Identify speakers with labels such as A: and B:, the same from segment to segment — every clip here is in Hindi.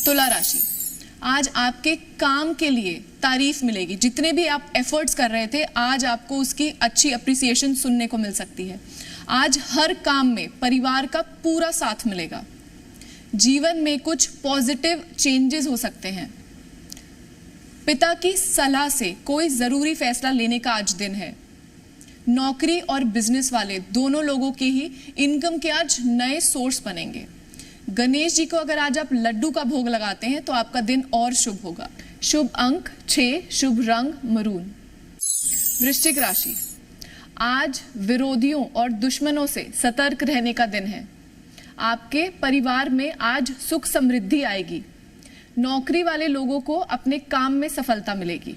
A: तुला राशि, आज आपके काम के लिए तारीफ मिलेगी। जितने भी आप एफर्ट्स कर रहे थे, आज आपको उसकी अच्छी अप्रिसिएशन सुनने को मिल सकती है। आज हर काम में परिवार का पूरा साथ मिलेगा। जीवन में कुछ पॉजिटिव चेंजेस हो सकते हैं। पिता की सलाह से कोई जरूरी फैसला लेने का आज दिन है। नौकरी और बिजनेस वाले दोनों लोगों के ही इनकम के आज नए सोर्स बनेंगे। गणेश जी को अगर आज आप लड्डू का भोग लगाते हैं तो आपका दिन और शुभ होगा। शुभ अंक 6, शुभ रंग मरून। वृश्चिक राशि, आज विरोधियों और दुश्मनों से सतर्क रहने का दिन है। आपके परिवार में आज सुख समृद्धि आएगी। नौकरी वाले लोगों को अपने काम में सफलता मिलेगी।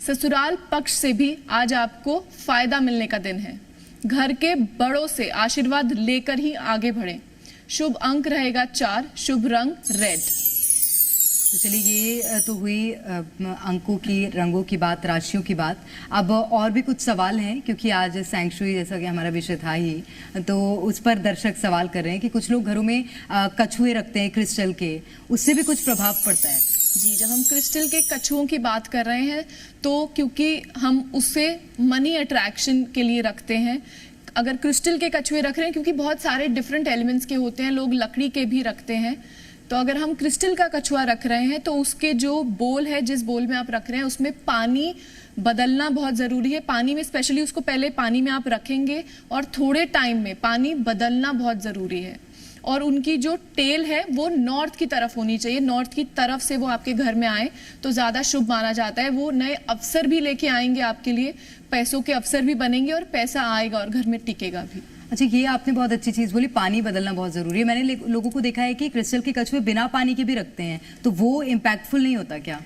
A: ससुराल पक्ष से भी आज आपको फायदा मिलने का दिन है। घर के बड़ों से आशीर्वाद लेकर ही आगे बढ़ें। शुभ अंक रहेगा 4, शुभ रंग रेड।
B: तो चलिए, ये तो हुई अंकों की, रंगों की बात, राशियों की बात। अब और भी कुछ सवाल हैं, क्योंकि आज फेंगशुई जैसा कि हमारा विषय था ही, तो उस पर दर्शक सवाल कर रहे हैं कि कुछ लोग घरों में कछुए रखते हैं क्रिस्टल के, उससे भी कुछ प्रभाव पड़ता है?
A: जी, जब हम क्रिस्टल के कछुओं की बात कर रहे हैं तो क्योंकि हम उससे मनी अट्रैक्शन के लिए रखते हैं। अगर क्रिस्टल के कछुए रख रहे हैं, क्योंकि बहुत सारे डिफरेंट एलिमेंट्स के होते हैं, लोग लकड़ी के भी रखते हैं, तो अगर हम क्रिस्टल का कछुआ रख रहे हैं तो उसके जो बोल है, जिस बोल में आप रख रहे हैं, उसमें पानी बदलना बहुत ज़रूरी है। पानी में स्पेशली उसको पहले पानी में आप रखेंगे और थोड़े टाइम में पानी बदलना बहुत ज़रूरी है। और उनकी जो टेल है वो नॉर्थ की तरफ होनी चाहिए। नॉर्थ की तरफ से वो आपके घर में आए तो ज़्यादा शुभ माना जाता है। वो नए अवसर भी लेके आएंगे आपके लिए, पैसों के अवसर भी बनेंगे और पैसा आएगा और घर में टिकेगा भी।
B: अच्छा, ये आपने बहुत अच्छी चीज़ बोली, पानी बदलना बहुत ज़रूरी है। मैंने लोगों को देखा है कि क्रिस्टल के कछुए बिना पानी के भी रखते हैं, तो वो इम्पैक्टफुल नहीं होता क्या?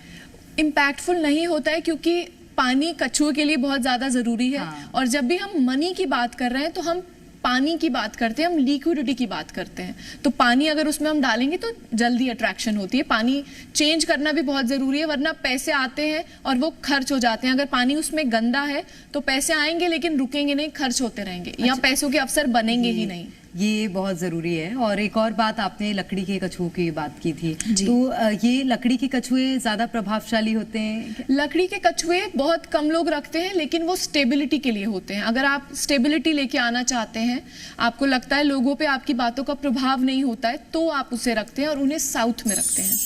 A: इम्पैक्टफुल नहीं होता है, क्योंकि पानी कछुए के लिए बहुत ज़्यादा ज़रूरी है।
B: हाँ।
A: और जब भी हम मनी की बात कर रहे हैं तो हम पानी की बात करते हैं, हम लिक्विडिटी की बात करते हैं। तो पानी अगर उसमें हम डालेंगे तो जल्दी अट्रैक्शन होती है। पानी चेंज करना भी बहुत ज़रूरी है, वरना पैसे आते हैं और वो खर्च हो जाते हैं। अगर पानी उसमें गंदा है तो पैसे आएंगे लेकिन रुकेंगे नहीं, खर्च होते रहेंगे। अच्छा, या पैसों के अवसर बनेंगे ही नहीं।
B: ये बहुत ज़रूरी है। और एक और बात, आपने लकड़ी के कछुओं की बात की थी, तो ये लकड़ी के कछुए ज़्यादा प्रभावशाली होते हैं?
A: लकड़ी के कछुए बहुत कम लोग रखते हैं, लेकिन वो स्टेबिलिटी के लिए होते हैं। अगर आप स्टेबिलिटी लेके आना चाहते हैं, आपको लगता है लोगों पे आपकी बातों का प्रभाव नहीं होता है, तो आप उसे रखते हैं और उन्हें साउथ में रखते हैं।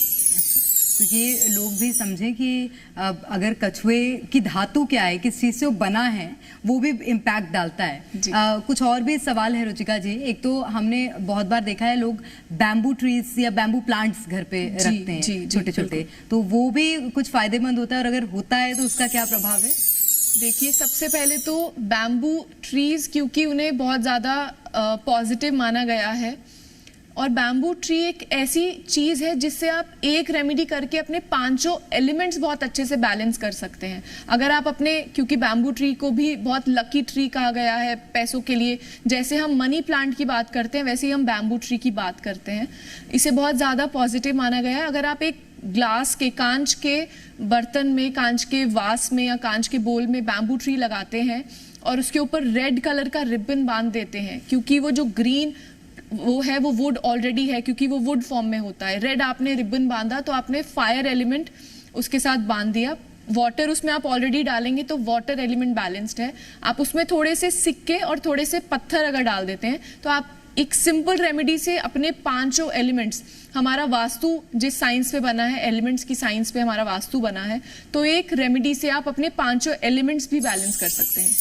B: तो ये लोग भी समझें कि अगर कछुए की धातु क्या है, किस चीज़ से वो बना है, वो भी इम्पैक्ट डालता है। कुछ और भी सवाल है रुचिका जी। एक तो हमने बहुत बार देखा है लोग बैम्बू ट्रीज या बैम्बू प्लांट्स घर पे रखते हैं, छोटे छोटे, तो वो भी कुछ फायदेमंद होता है? और अगर होता है तो उसका क्या प्रभाव है?
A: देखिए, सबसे पहले तो बैम्बू ट्रीज, क्योंकि उन्हें बहुत ज़्यादा पॉजिटिव माना गया है, और बैम्बू ट्री एक ऐसी चीज़ है जिससे आप एक रेमेडी करके अपने पांचों एलिमेंट्स बहुत अच्छे से बैलेंस कर सकते हैं। अगर आप अपने, क्योंकि बैम्बू ट्री को भी बहुत लकी ट्री कहा गया है पैसों के लिए, जैसे हम मनी प्लांट की बात करते हैं वैसे ही हम बैम्बू ट्री की बात करते हैं। इसे बहुत ज़्यादा पॉजिटिव माना गया है। अगर आप एक ग्लास के, कांच के बर्तन में, कांच के वास में या कांच के बोल में बैम्बू ट्री लगाते हैं और उसके ऊपर रेड कलर का रिबन बांध देते हैं, क्योंकि वो जो ग्रीन वो है वो वुड ऑलरेडी है, क्योंकि वो वुड फॉर्म में होता है। रेड आपने रिबन बांधा तो आपने फायर एलिमेंट उसके साथ बांध दिया। वाटर उसमें आप ऑलरेडी डालेंगे तो वाटर एलिमेंट बैलेंस्ड है। आप उसमें थोड़े से सिक्के और थोड़े से पत्थर अगर डाल देते हैं तो आप एक सिंपल रेमेडी से अपने पांचों एलिमेंट्स, हमारा वास्तु जिस साइंस पे बना है, एलिमेंट्स की साइंस पे हमारा वास्तु बना है, तो एक रेमेडी से आप अपने पांचों एलिमेंट्स भी बैलेंस कर सकते हैं।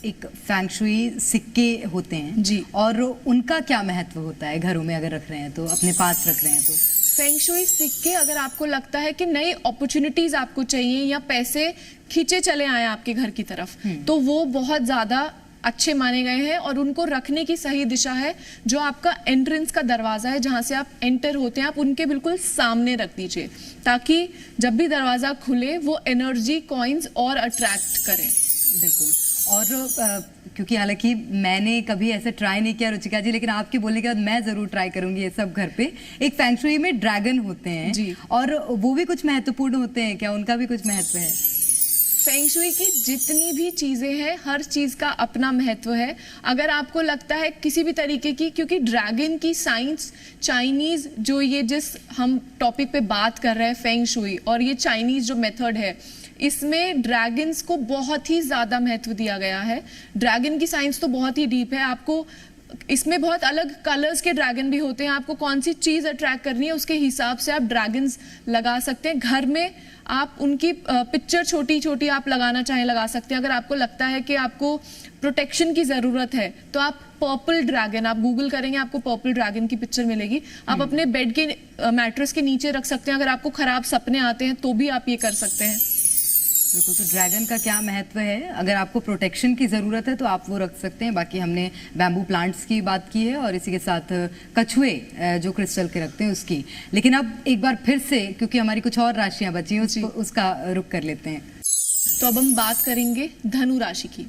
B: एक फेंगशुई सिक्के होते हैं
A: जी,
B: और उनका क्या महत्व होता है घरों में अगर रख रहे हैं तो, अपने पास रख रहे हैं तो?
A: फेंगशुई सिक्के, अगर आपको लगता है कि नई अपॉर्चुनिटीज आपको चाहिए या पैसे खींचे चले आए आपके घर की तरफ, तो वो बहुत ज्यादा अच्छे माने गए हैं। और उनको रखने की सही दिशा है जो आपका एंट्रेंस का दरवाजा है, जहां से आप एंटर होते हैं, आप उनके बिल्कुल सामने रख दीजिए, ताकि जब भी दरवाजा खुले वो एनर्जी कॉइन्स और अट्रैक्ट करें।
B: बिल्कुल। और क्योंकि हालांकि मैंने कभी ऐसे ट्राई नहीं किया रुचिका जी, लेकिन आपके बोलने के बाद मैं जरूर ट्राई करूंगी ये सब घर पे। एक फेंगशुई में ड्रैगन होते हैं
A: जी,
B: और वो भी कुछ महत्वपूर्ण होते हैं क्या? उनका भी कुछ महत्व है?
A: फेंग शुई की जितनी भी चीजें हैं, हर चीज का अपना महत्व है। अगर आपको लगता है किसी भी तरीके की, क्योंकि ड्रैगन की साइंस, चाइनीज जो ये जिस हम टॉपिक पे बात कर रहे हैं फेंग शुई, और ये चाइनीज जो मेथड है, इसमें ड्रैगन्स को बहुत ही ज्यादा महत्व दिया गया है। ड्रैगन की साइंस तो बहुत ही डीप है। आपको इसमें बहुत अलग कलर्स के ड्रैगन भी होते हैं। आपको कौन सी चीज अट्रैक्ट करनी है उसके हिसाब से आप ड्रैगन्स लगा सकते हैं। घर में आप उनकी पिक्चर छोटी छोटी आप लगाना चाहें लगा सकते हैं। अगर आपको लगता है कि आपको प्रोटेक्शन की जरूरत है तो आप पर्पल ड्रैगन, आप गूगल करेंगे आपको पर्पल ड्रैगन की पिक्चर मिलेगी। आप अपने बेड के मैट्रेस के नीचे रख सकते हैं। अगर आपको खराब सपने आते हैं तो भी आप ये कर सकते हैं।
B: बिल्कुल, तो ड्रैगन का क्या महत्व है, अगर आपको प्रोटेक्शन की ज़रूरत है तो आप वो रख सकते हैं। बाकी हमने बैम्बू प्लांट्स की बात की है और इसी के साथ कछुए जो क्रिस्टल के रखते हैं उसकी। लेकिन अब एक बार फिर से, क्योंकि हमारी कुछ और राशियां बची हैं, उसका रुख कर लेते हैं।
A: तो अब हम बात करेंगे धनु राशि की।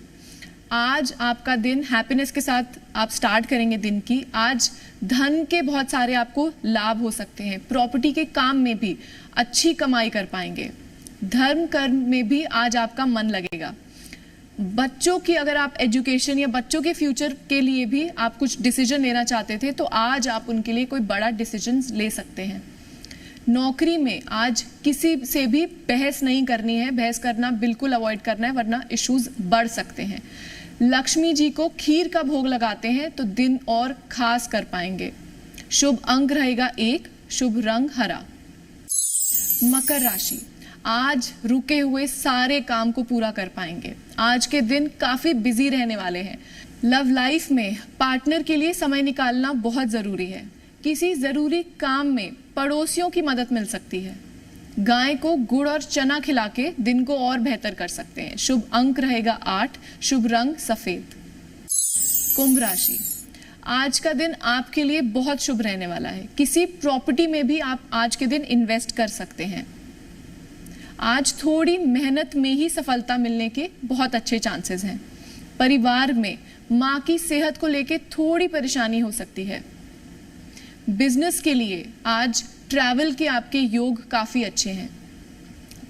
A: आज आपका दिन हैप्पीनेस के साथ आप स्टार्ट करेंगे दिन की। आज धन के बहुत सारे आपको लाभ हो सकते हैं। प्रॉपर्टी के काम में भी अच्छी कमाई कर पाएंगे। धर्म कर्म में भी आज आपका मन लगेगा। बच्चों की अगर आप एजुकेशन या बच्चों के फ्यूचर के लिए भी आप कुछ डिसीजन लेना चाहते थे तो आज आप उनके लिए कोई बड़ा डिसीजन ले सकते हैं। नौकरी में आज किसी से भी बहस नहीं करनी है। बहस करना बिल्कुल अवॉइड करना है, वरना इश्यूज बढ़ सकते हैं। लक्ष्मी जी को खीर का भोग लगाते हैं तो दिन और खास कर पाएंगे। शुभ अंक रहेगा 1, शुभ रंग हरा। मकर राशि, आज रुके हुए सारे काम को पूरा कर पाएंगे। आज के दिन काफी बिजी रहने वाले हैं। लव लाइफ में पार्टनर के लिए समय निकालना बहुत जरूरी है। किसी जरूरी काम में पड़ोसियों की मदद मिल सकती है। गाय को गुड़ और चना खिला के दिन को और बेहतर कर सकते हैं। शुभ अंक रहेगा 8, शुभ रंग सफेद। कुंभ राशि, आज का दिन आपके लिए बहुत शुभ रहने वाला है। किसी प्रॉपर्टी में भी आप आज के दिन इन्वेस्ट कर सकते हैं। आज थोड़ी मेहनत में ही सफलता मिलने के बहुत अच्छे चांसेस हैं। परिवार में माँ की सेहत को लेकर थोड़ी परेशानी हो सकती है। बिजनेस के लिए आज ट्रैवल के आपके योग काफी अच्छे हैं।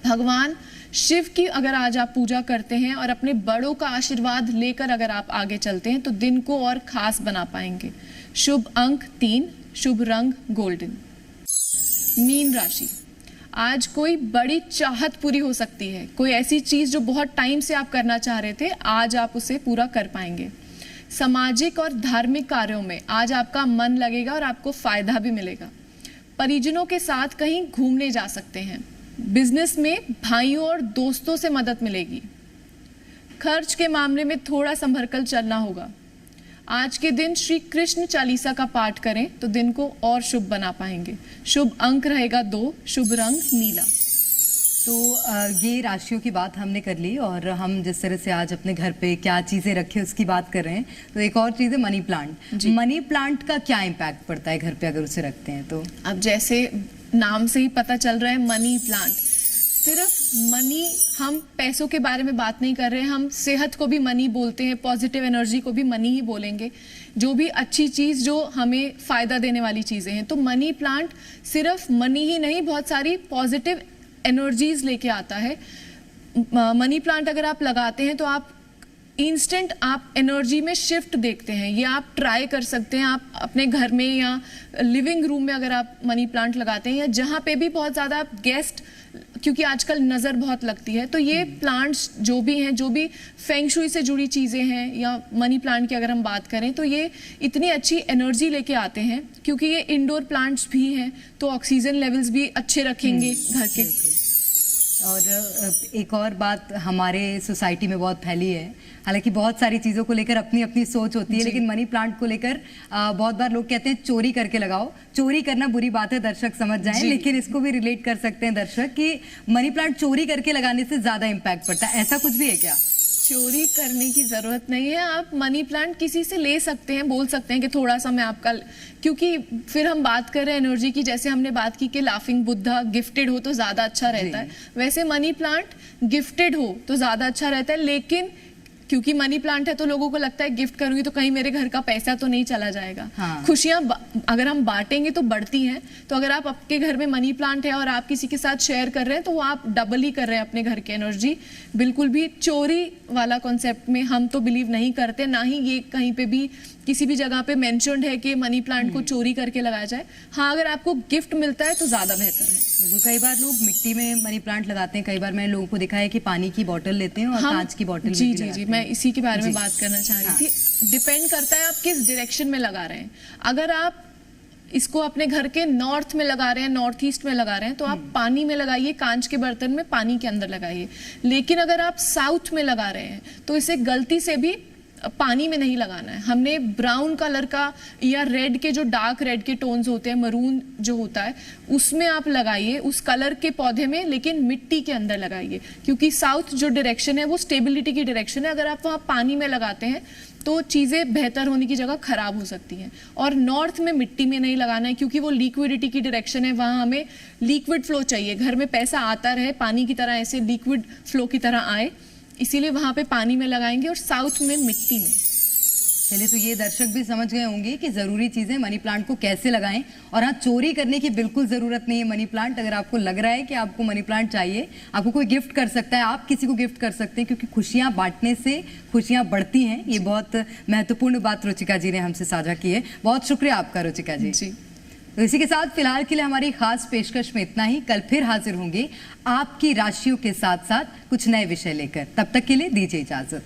A: भगवान शिव की अगर आज आप पूजा करते हैं और अपने बड़ों का आशीर्वाद लेकर अगर आप आगे चलते हैं तो दिन को और खास बना पाएंगे। शुभ अंक 3, शुभ रंग गोल्डन। मीन राशि, आज कोई बड़ी चाहत पूरी हो सकती है। कोई ऐसी चीज जो बहुत टाइम से आप करना चाह रहे थे, आज आप उसे पूरा कर पाएंगे। सामाजिक और धार्मिक कार्यों में आज आपका मन लगेगा और आपको फायदा भी मिलेगा। परिजनों के साथ कहीं घूमने जा सकते हैं। बिजनेस में भाइयों और दोस्तों से मदद मिलेगी। खर्च के मामले में थोड़ा संभल कर चलना होगा। आज के दिन श्री कृष्ण चालीसा का पाठ करें तो दिन को और शुभ बना पाएंगे। शुभ अंक रहेगा 2, शुभ रंग नीला।
B: तो ये राशियों की बात हमने कर ली और हम जिस तरह से आज अपने घर पे क्या चीज़ें रखें उसकी बात कर रहे हैं। तो एक और चीज़ है मनी प्लांट। मनी प्लांट का क्या इम्पैक्ट पड़ता है घर पे अगर उसे रखते हैं तो?
A: अब जैसे नाम से ही पता चल रहा है मनी प्लांट, सिर्फ मनी, हम पैसों के बारे में बात नहीं कर रहे हैं। हम सेहत को भी मनी बोलते हैं, पॉजिटिव एनर्जी को भी मनी ही बोलेंगे। जो भी अच्छी चीज़ जो हमें फ़ायदा देने वाली चीज़ें हैं, तो मनी प्लांट सिर्फ मनी ही नहीं, बहुत सारी पॉजिटिव एनर्जीज लेके आता है। मनी प्लांट अगर आप लगाते हैं तो आप इंस्टेंट आप एनर्जी में शिफ्ट देखते हैं। ये आप ट्राई कर सकते हैं। आप अपने घर में या लिविंग रूम में अगर आप मनी प्लांट लगाते हैं या जहाँ पे भी बहुत ज़्यादा गेस्ट, क्योंकि आजकल नज़र बहुत लगती है, तो ये प्लांट्स जो भी हैं, जो भी फेंग शुई से जुड़ी चीज़ें हैं या मनी प्लांट की अगर हम बात करें तो ये इतनी अच्छी एनर्जी लेके आते हैं। क्योंकि ये इंडोर प्लांट्स भी हैं तो ऑक्सीजन लेवल्स भी अच्छे रखेंगे घर के।
B: और एक और बात हमारे सोसाइटी में बहुत फैली है, हालांकि बहुत सारी चीज़ों को लेकर अपनी अपनी सोच होती है, लेकिन मनी प्लांट को लेकर बहुत बार लोग कहते हैं चोरी करके लगाओ। चोरी करना बुरी बात है, दर्शक समझ जाएं, लेकिन इसको भी रिलेट कर सकते हैं दर्शक कि मनी प्लांट चोरी करके लगाने से ज़्यादा इम्पैक्ट पड़ता है। ऐसा कुछ भी है क्या?
A: चोरी करने की जरूरत नहीं है। आप मनी प्लांट किसी से ले सकते हैं, बोल सकते हैं कि थोड़ा सा मैं आपका, क्योंकि फिर हम बात कर रहे हैं एनर्जी की, जैसे हमने बात की कि लाफिंग बुद्धा गिफ्टेड हो तो ज्यादा अच्छा रहता है, वैसे मनी प्लांट गिफ्टेड हो तो ज्यादा अच्छा रहता है। लेकिन क्योंकि मनी प्लांट है तो लोगों को लगता है गिफ्ट करूंगी तो कहीं मेरे घर का पैसा तो नहीं चला जाएगा।
B: हाँ।
A: खुशियां अगर हम बांटेंगे तो बढ़ती हैं। तो अगर आप आपके घर में मनी प्लांट है और आप किसी के साथ शेयर कर रहे हैं तो वो आप डबल ही कर रहे हैं अपने घर की एनर्जी। बिल्कुल भी चोरी वाला कॉन्सेप्ट में हम तो बिलीव नहीं करते, ना ही ये कहीं पे भी किसी भी जगह पे मेंशन्ड है कि मनी प्लांट को चोरी करके लगाया जाए। हाँ, अगर आपको गिफ्ट मिलता है तो ज्यादा बेहतर है।
B: कई बार लोग मिट्टी में मनी प्लांट लगाते हैं, कई बार मैंने लोगों को देखा है कि पानी की बोतल लेते हैं और कांच की बोतल
A: जी जी जी, मैं इसी के बारे में बात करना चाह रही थी। डिपेंड करता है आप किस डायरेक्शन में लगा रहे हैं। अगर आप इसको अपने घर के नॉर्थ में लगा रहे हैं, नॉर्थ ईस्ट में लगा रहे हैं, तो आप पानी में लगाइए, कांच के बर्तन में पानी के अंदर लगाइए। लेकिन अगर आप साउथ में लगा रहे हैं तो इसे गलती से भी पानी में नहीं लगाना है। हमने ब्राउन कलर का या रेड के जो डार्क रेड के टोन्स होते हैं, मरून जो होता है, उसमें आप लगाइए, उस कलर के पौधे में, लेकिन मिट्टी के अंदर लगाइए। क्योंकि साउथ जो डायरेक्शन है वो स्टेबिलिटी की डायरेक्शन है। अगर आप वहाँ पानी में लगाते हैं तो चीज़ें बेहतर होने की जगह खराब हो सकती हैं। और नॉर्थ में मिट्टी में नहीं लगाना है क्योंकि वो लिक्विडिटी की डायरेक्शन है, वहाँ हमें लिक्विड फ्लो चाहिए। घर में पैसा आता रहे पानी की तरह, ऐसे लिक्विड फ्लो की तरह आए, इसीलिए वहां पे पानी में लगाएंगे और साउथ में मिट्टी में।
B: चलिए, तो ये दर्शक भी समझ गए होंगे कि जरूरी चीजें मनी प्लांट को कैसे लगाएं। और हाँ, चोरी करने की बिल्कुल जरूरत नहीं है। मनी प्लांट अगर आपको लग रहा है कि आपको मनी प्लांट चाहिए, आपको कोई गिफ्ट कर सकता है, आप किसी को गिफ्ट कर सकते हैं, क्योंकि खुशियां बांटने से खुशियां बढ़ती हैं। ये बहुत महत्वपूर्ण बात रुचिका जी ने हमसे साझा की है। बहुत शुक्रिया आपका रुचिका जी। तो इसी के साथ फिलहाल के लिए हमारी खास पेशकश में इतना ही। कल फिर हाजिर होंगे आपकी राशियों के साथ साथ कुछ नए विषय लेकर। तब तक के लिए दीजिए इजाजत।